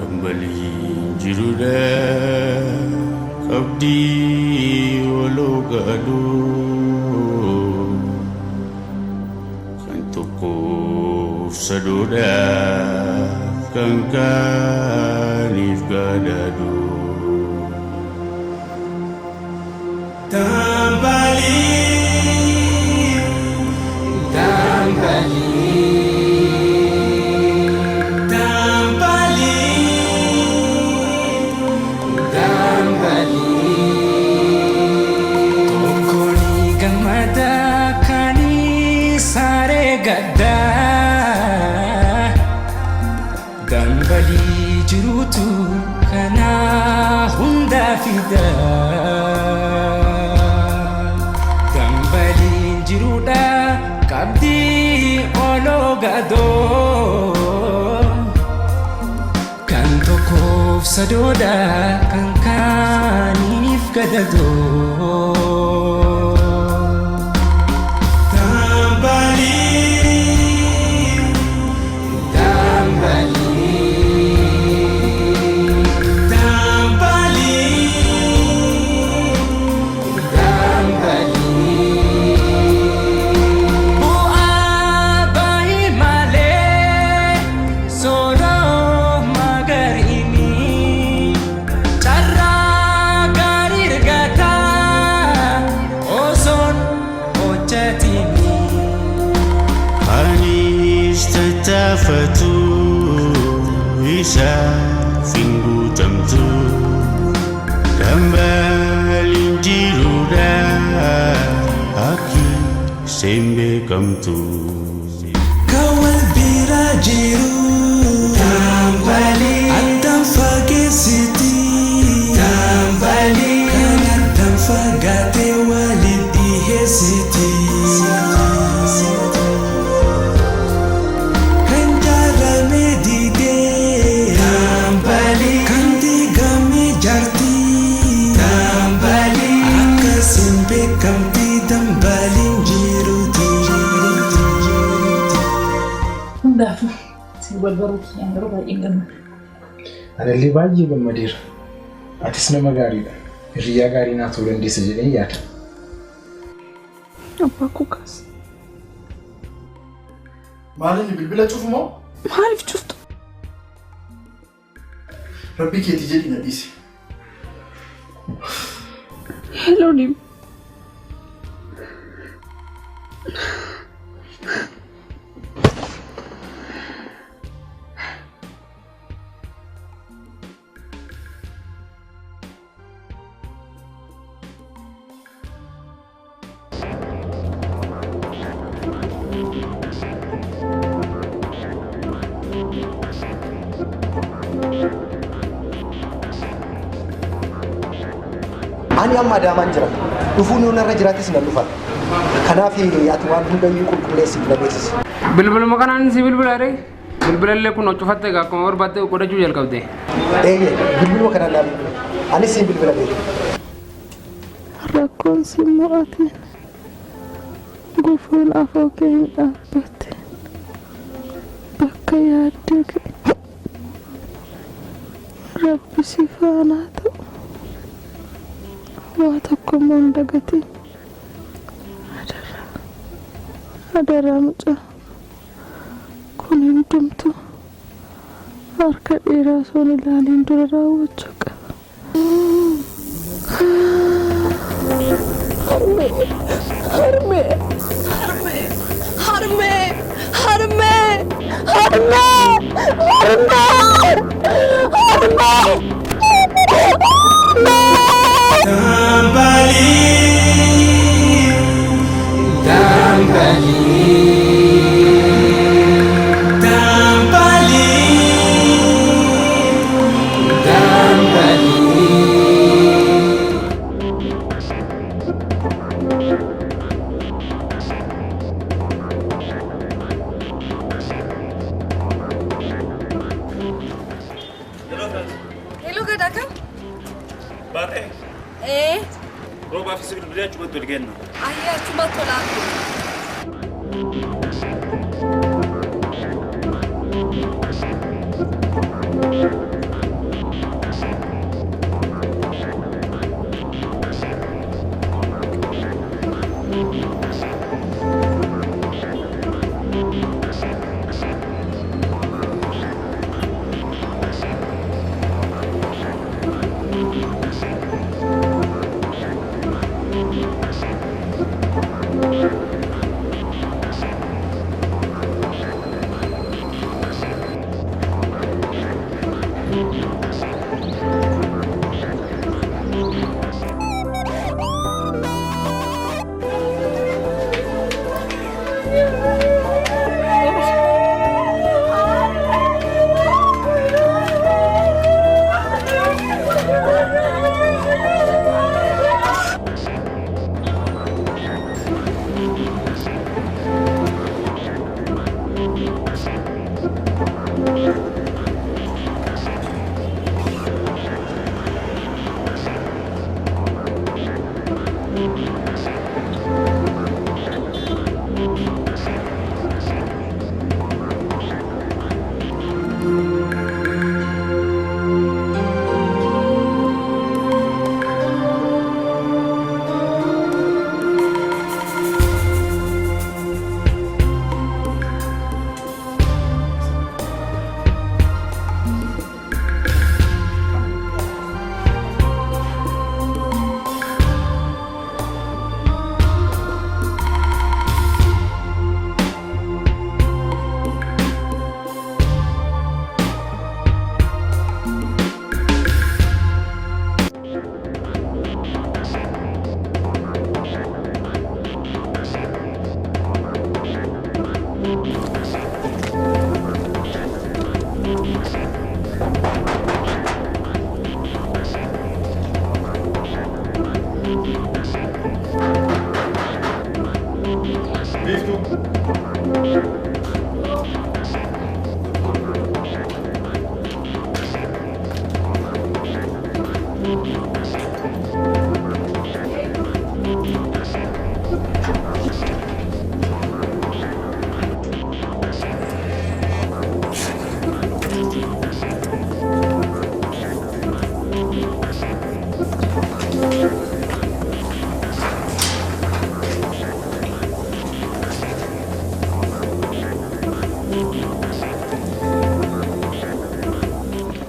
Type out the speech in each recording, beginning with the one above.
Tambali jiruda kabdi walogadu kantuku sadoda kangkanif gadadu Tambali Dambali jirutu kana hunda fida Dambali jiruda kabdi ologado kan tokof sadoda kan kanif gadado Tafatu isa fingu tamtu Dambali jiruda aki sembe kamtu Kawal bira jiru Dambali Atam fagesiti Dambali Kan atam fagate walidi hesiti Dafu si balbaruki yang roba ingam. Ada libaji bamadir. Atis nama gari da. Riya gari na turun di sejene yata. Apa aku kas? Malin bilbila تشوف مو؟ ما عارف شفته. ربك يتجلي نبيسي. Hello Nim. Ani amma da manjira dufuni wannan rajirati sinan dufan kanafi yatwan hunda yukul kulesi blabetis bilbil makanan si bilbil are bilbil le kuno chufatte ga ko or batte ko daju jel kawde bilbil makanan nabi ani si bilbil be rakon simuati guful afoke abatte bakaya deg rabbi sifanatu واتكم من دقتي أدرى مجا كون انتمتو أركض إلى رسول الله لندر وجهك Hello Gadaka. Bate. Roba fi sigil bidaya cuma tu digenna. Ayah cuma tolak.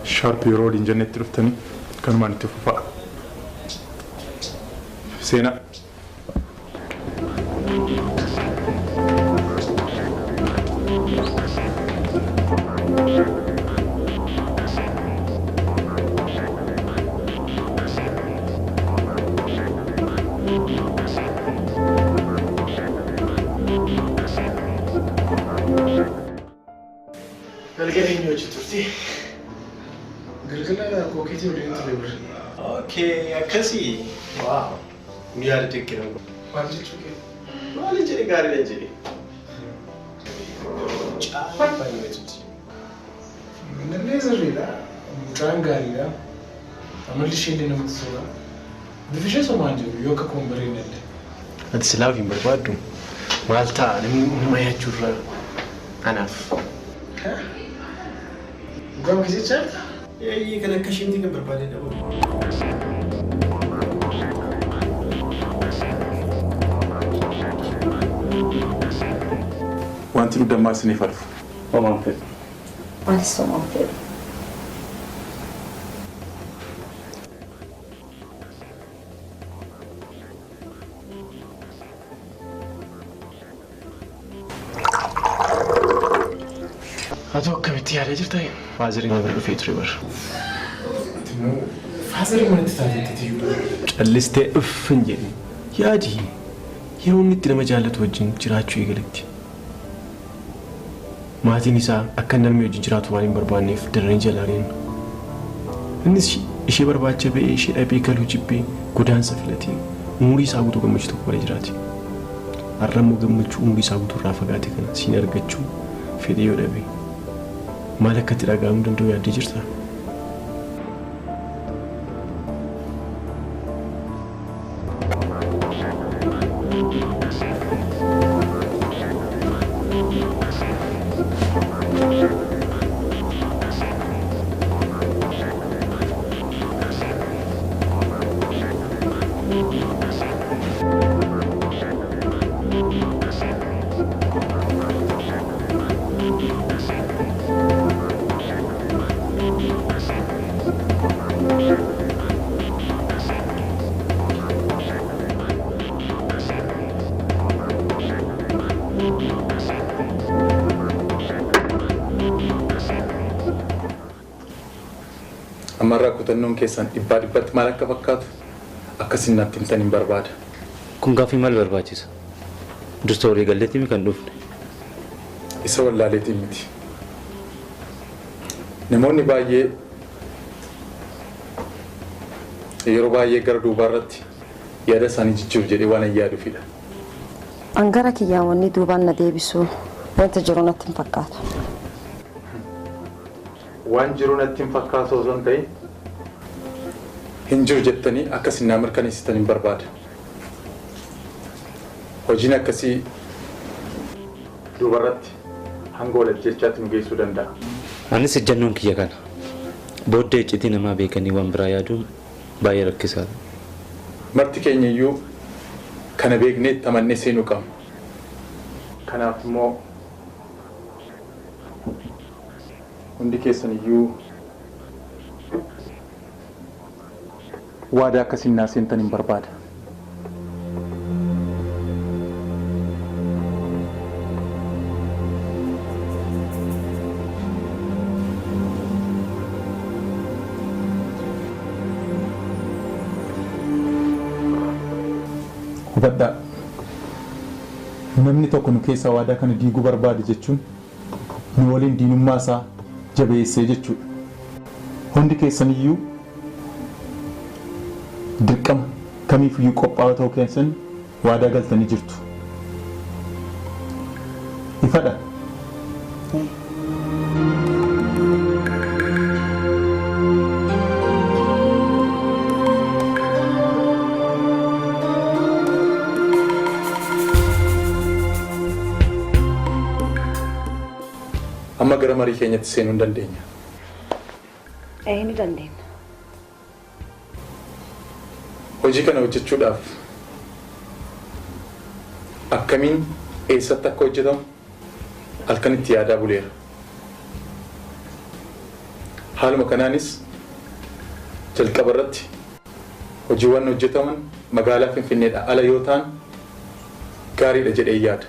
Sharp road in Janet Ruftani, Kanman to Papa. Sena. Okay, akasi. Wow. We are taking over. What did you get? What did you get? That's loving, but what do? Malta, my children. Enough. Go visit her? Yeah, you can cash in the number. Want to do the mass in Ifar? Omanfed. What's Omanfed? أتوقع بتيارة جرتاي فازري ما بيعرف يتريبر فازري ما نتفاهم تتيجي الليستة فنجني يا جي يوم نتنا مجالة وجين جراتشو يقلتي ما هذه نساء أكن نرمي وجين جراتو وانين برباني في درين جلارين الناس إشي بربات جبي إشي أبي كلو جبي قدان سفلتي umuri isaa guutuu gammachuu tokko waliin jiraati. Har'ammoo gammachuu umuri isaa guutuu irraa fagaate kana siin argachuu fedhii yoo dhabe maal akkatti dhaga'amuu danda'u yaaddee jirta? Amarraa kutannoon keessan dhibbatti maal akka fakkaatu akkasin natti himtaniin barbaada. Kun gaaffii maal barbaachisa? Dursa walii galleetii mi kan dhufne? Isa wallaaleetii miti. Namoonni baay'ee yeroo baay'ee gara duubaarratti yaada isaanii jijjiiru jedhee waan yaaduufidha. Angara kiyyaawwanni duubaan na deebisuu wanta jiru natti hin fakkaatu. Waan jiru natti hin fakkaatu osoo hin ta'in hin jiru jettanii akkasin naa mirkaneessitaniin barbaada. Hojiin akkasii duubarratti hanga walajjechaatti nu geessuu danda'a. Anis ejjannoon kiyya kana. Booddee iccitii namaa beekanii waan biraa yaaduun baay'ee rakkisaadha. Marti keenya iyyuu kana beeknee tamannee seenuu qabna. Kanaaf immoo hundi keessan iyyuu waadaa akkasiin naa seentaniin barbaada. Hubadhaa namni tokko nu keessaa waadaa kana diiguu barbaade jechuun nu waliin diinummaa isaa jabeessee jechuudha. Hundi keessan iyyuu dirqama kamiif iyyuu qophaa'aa ta'uu keessan waadaa galtanii jirtu. Ifadha. gara marii keenyatti seenuu hin dandeenya. Ni dandeenya. Hojii kana hojjechuudhaaf akkamiin eessatti akka hojjetamu halkan itti yaadaa buleera. Haaluma kanaanis jalqaba irratti hojiiwwan hojjetaman magaalaa Finfinneedhaa ala yoo ta'an gaariidha jedhee yaada.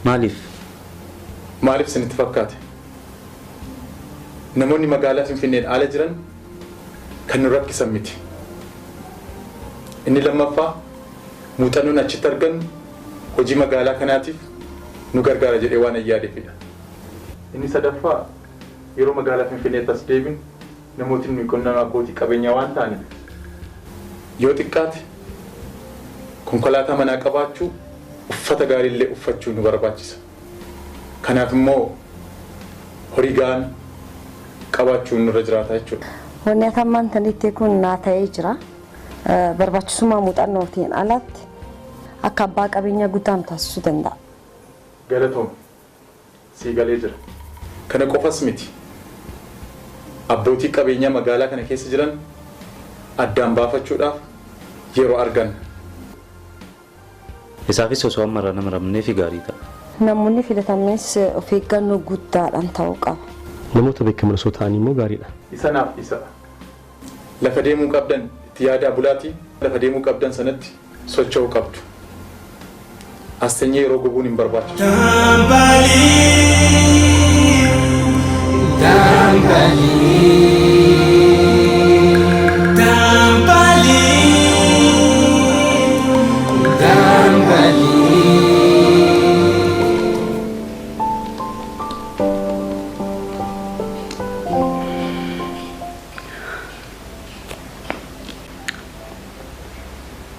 Maaliif isinitti fakkaate? Namoonni magaalaa Finfinneedhaa ala jiran kan nu rakkisan miti. Inni lammaffaa muuxannoon achitti argannu hojii magaalaa kanaatiif nu gargaara jedhee waan yaadeefidha. Inni sadaffaa yeroo magaalaa Finfinneetti as deebinu namootni nuyi qonnaan abbootii qabeenyaa waan ta'aniif yoo xiqqaate konkolaataa manaa qabaachuu uffata gaariillee uffachuu nu barbaachisa. Kanaaf immoo horii gahaan qabaachuun nurra jiraata jechuudha. Wanni atammaan tanitti kun naa ta'ee jira. Barbaachisummaa muuxannootiin alatti akka abbaa qabeenyaa guddaa nu taasisuu danda'a. Galatoom sii galee jira. Kana qofas miti. Abbootii qabeenyaa magaalaa kana keessa jiran addaan baafachuudhaaf yeroo arganna. Isaafis osoo ammarraa nama ramneef gaarii ta'a. Namoonni filatames of eeggannoo guddaadhaan ta'uu qaba. Namoota beekaman osoo ta'anii immoo gaariidha. Isanaaf isa. Lafa deemuu qabdan itti yaadaa bulaatii lafa deemuu qabdan sanatti socho'uu qabdu. Astanyee yeroo gubuun hin barbaachisu.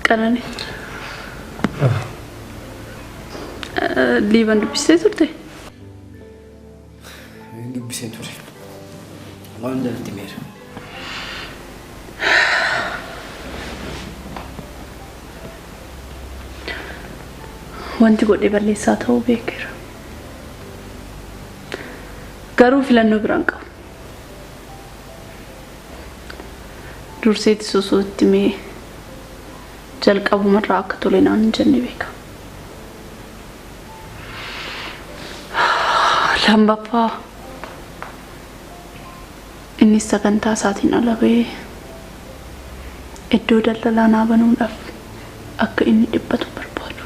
Qanani. Liiban dubbistee turte? Dubbisee ture. Waan jalatti meera. Wanti godhee balleessaa ta'uu beekeera. Garuu filannoo biraan qabu. Durseetti sosootti mee jalqabumarraa akka tole naan hin jenne beeka. Lammaffaa innis sagantaa isaatiin ala bahee iddoo daldalaa naa banuudhaaf akka inni dhiphatu barbaadu.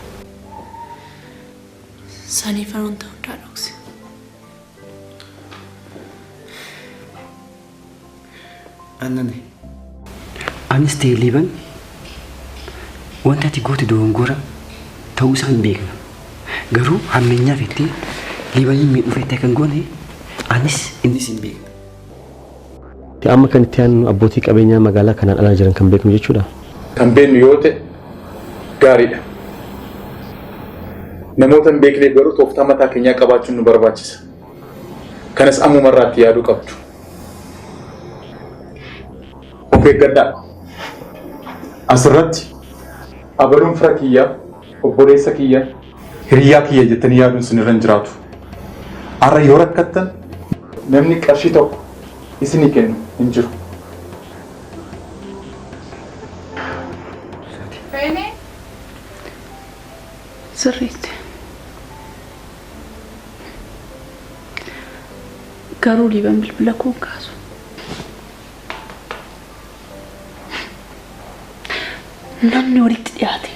Saniif wanta hundaa dhokse. Annane. Anis ta'ee Liiban wanta ati goote dogongora ta'uu isaa hin beekna. Garuu hammeenyaaf itti Liibaniin miidhuuf itti kan goone anis innis hin beekna. Amma kan itti aanu abbootii qabeenyaa magaalaa kanaan alaa jiran kan beeknu jechuudha. Kan beeknu yoo ta'e gaariidha. Namoota hin beekne garuu tooftaa mataa keenyaa qabaachuun nu barbaachisa. Kanas ammumarraatti yaaduu qabdu. Of eeggadhaa. Asirratti abaluun fira kiyyaa, obboleessa kiyyaa, hiriyaa kiyya jettanii yaaduun sinirra hin jiraatu. Har'a yoo rakkattan namni qarshii tokko isinii kennu hin jiru. Sirriitti. Garuu Liiban bilbila koo kaasu. Namni walitti dhiyaate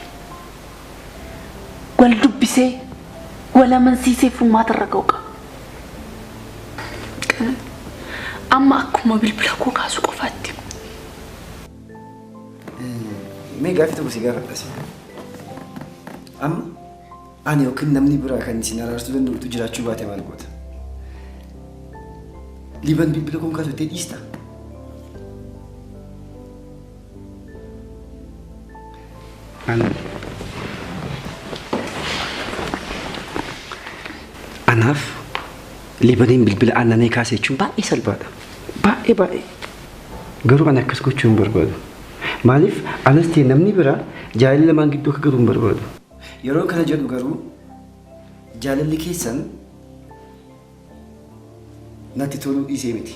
wal dubbisee wal amansiisee furmaata irra ga'u qaba. Amma akkuma bilbila koo kaasu qofaatti. Mee gaaffii tokko si gaafadhas. Amma ani yookiin namni biraa kan isin araarsuu danda'utu jiraachuu baate maal goota? Liiban bilbila koo kaasu itti dhiista? Anaaf Liibaniin bilbila aannanee kaase jechuun baay'ee salphaadha. Baay'ee. Garuu ani akkas gochuu hin barbaadu. Maaliif anas ta'e namni biraa jaalalli lamaan gidduu akka galu hin barbaadu. Yeroo kana jedhu garuu jaalalli keessan natti toluu dhiisee miti.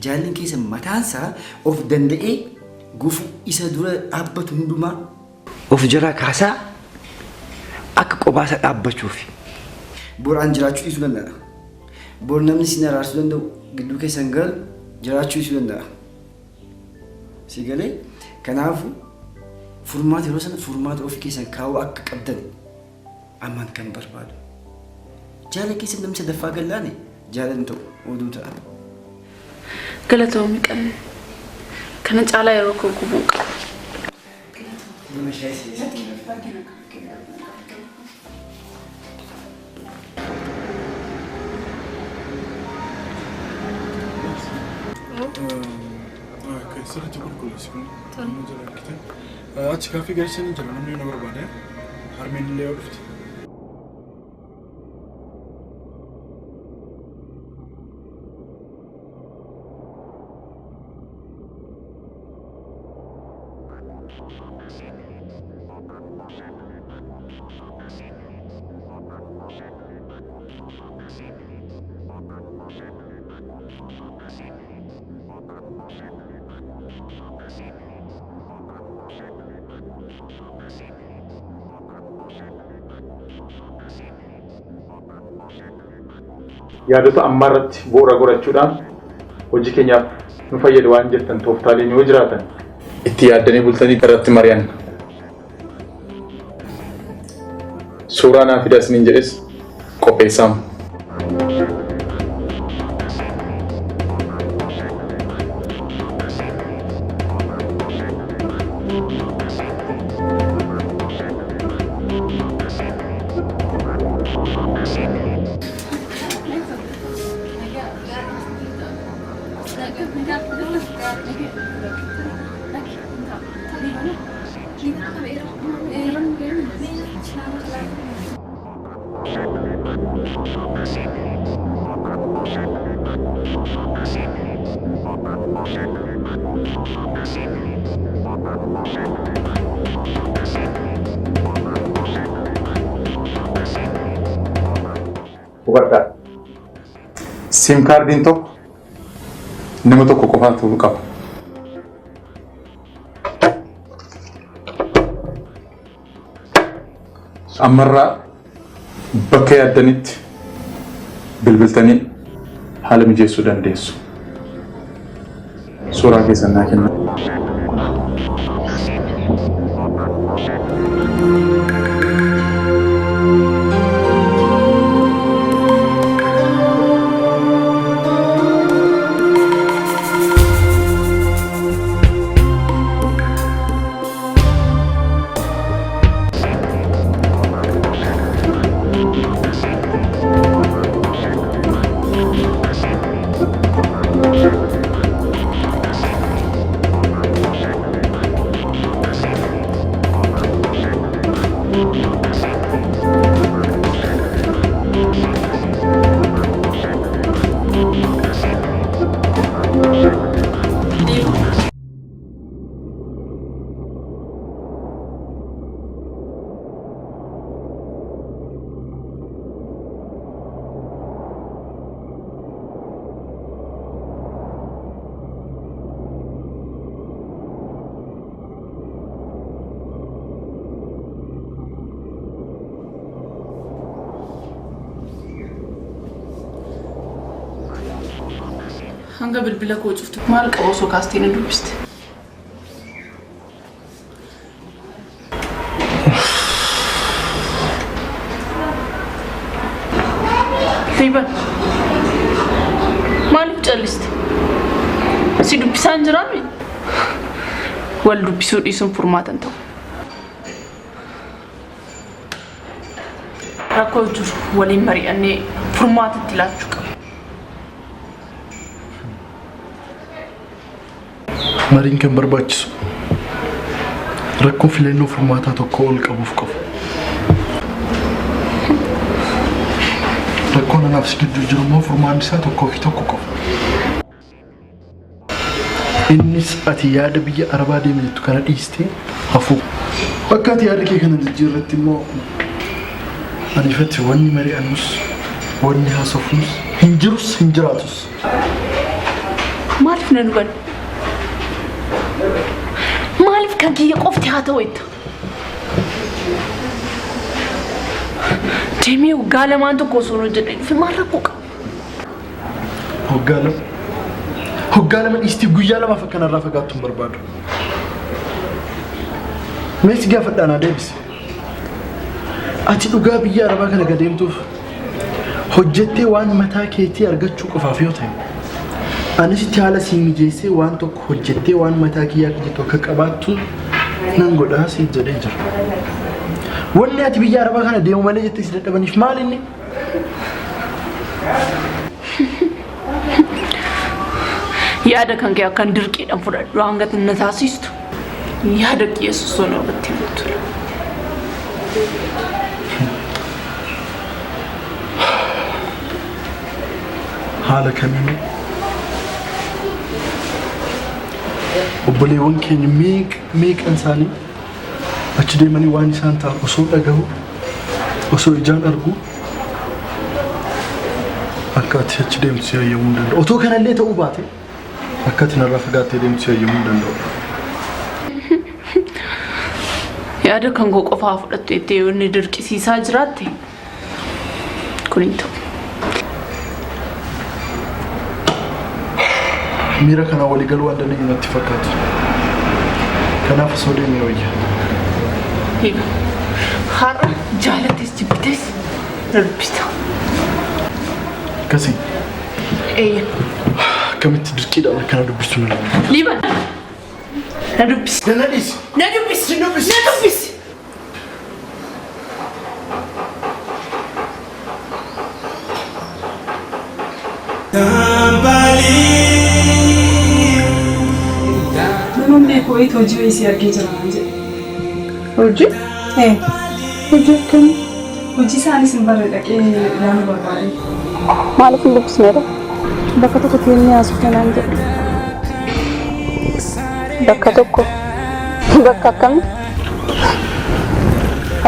Jaallan keessa mataansaa of danda'ee gufuu isa dura dhaabbatu hundumaa of jalaa kaasaa akka qobaasa dhaabbachuuf. Boraan jiraachuu dhiisuu danda'a. Bor namni sin araarsuu danda'u gidduu keessan galu jiraachuu dhiisuu danda'a. Si galee kanaafuu furmaata yeroo sana furmaata ofii keessan kaa'uu akka qabdan amman kan barbaadu. Jaalala keessa namni sadaffaa gallaane jaalalli ta'u oduu ta'a. Galatoomii qabne kana caalaa yeroo koo gubuu qaba. Sirriitti qulqulleessi kun naannoo jala argite. Achi kaaffee geessanii jira namni na barbaade harmeen illee yoo dhufte. yaadota ammaa irratti bu'uura gorachuudhaan hojii keenyaaf nu fayyadu waan jettan tooftaaleen yoo jiraatan itti yaaddanii bultanii irratti mari'an. Suuraa naa fidaa isiniin jedhes qopheessaam. Hubadhaa. Sim kaardiin tokko nama tokko qofaan ta'uu qaba. Ammarraa bakka yaaddanitti bilbiltanii haala mijeessuu dandeessu. Suuraa keessan naa kenna. hanga bilbila koo cuftu maal qaba osoo kaastiin hin dubbiste. Liban maaliif calliste? Si dubbisaan jiraami? Wal dubbisuu dhiisuun furmaatan ta'u. Rakkoo jiru waliin mari'annee furmaatatti laachuu qaba. Mariin kan barbaachisu rakkoo filannoo furmaataa tokko ol qabuuf qabu. Rakkoon anaaf si gidduu jiru immoo furmaan isaa tokkoo fi tokko qabu. Innis ati yaada biyya Arabaa deeme jettu kana dhiistee hafuu. Bakka ati yaada kee kana jijjiirratti immoo ani ifatti wanni mari'annus wanni haasofnus hin jirus hin jiraatus. Maaliif na dhugan? Maaliif kan kiyya qofti haa ta'u itti? Deemee waggaa lamaan tokko osoo hin hojjedhe dhufe maal rakkoo qaba? Waggaa lama dhiistii guyyaa lamaaf akkanarraa fagaattu hin barbaadu. Mees gaafadhaan haa deebise. Ati dhugaa biyya Arabaa kana gadeemtuuf hojjettee waan mataa keetii argachuu qofaaf yoo ta'e anis itti haala sii mijeessee waan tokko hojjettee waan mataa kiyyaa jettu akka qabaattu nan godhaa siif jedhee jira. Wanni ati biyya Arabaa kana deemu malee jettee si dadhabaniif maal inni? Yaada kan kee akkan dirqiidhaan fudhadhu hanga na taasistu yaada kiyyeessu sun irratti himtu. Haala kamiinuu obboleewwan keenya meeqan isaanii achi deemanii waan isaan ta'an osoo dhagahu osoo ijaan argu akka ati achi deemtu si hayyamuu hin danda'u. Otoo kanallee ta'uu baate akka ati narraa fagaattee deemtu si hayyamuu hin danda'u. Yaada kan koo qofaa fudhattu jettee yoo inni dirqisiisaa jiraatte kun hin ta'u. Miira kana walii galuu waan dandeenyu natti fakkaatu. Kanaaf osoo deemee wayya. Har'a jaalattis jibbites dubbista. Akkasii. Eeyya. Akkamitti dirqiidhaan akkana dubbistu na laala. Liban. Na dubbisi. Na dhiisi. Na dubbisi. Na dubbisi. Namni kuwait hojii wayii si argee jira waan jedhe. Hojii? Hojii akkamii? Hojii isaanis hin barre dhaqee ilaaluu barbaade. Maaliif hin dubbisneedha? Bakka tokko teenyee haasofne naan jedhu. Bakka tokko? Bakka akkamii?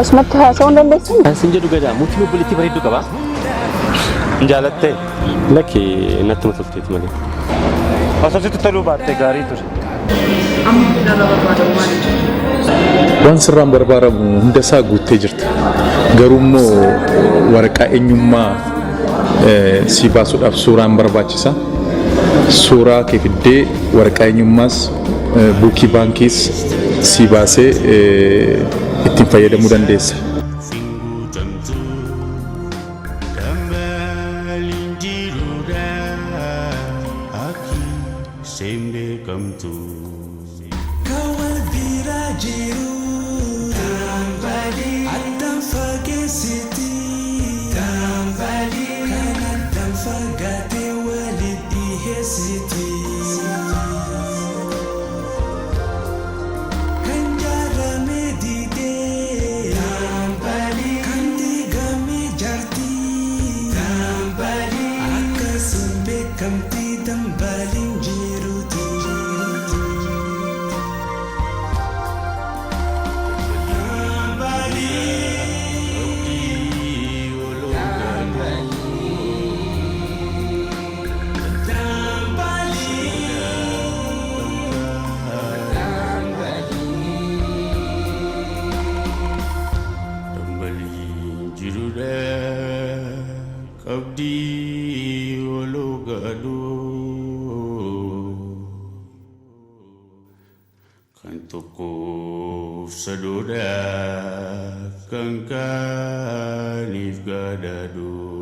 Asumatti haasa'uu hin dandeessan? Kan sin jedhu gadaa muutii obboleettii bareedduu qabaa? Jaalattee? Lakki natti mutulteeti malee. Osoo sitti toluu baatte gaarii ture. Amma hidharra barbaadamu maal jechuudha? Waan sirraan barbaadamu hunda isaa guuttee jirta. Garuu immoo waraqaa eenyummaa si baasuudhaaf suuraan barbaachisa. Suuraa kee fiddee waraqaa eenyummaas buukii baankiis si baasee ittiin fayyadamuu dandeessa. Sadoda kan kanif gadadu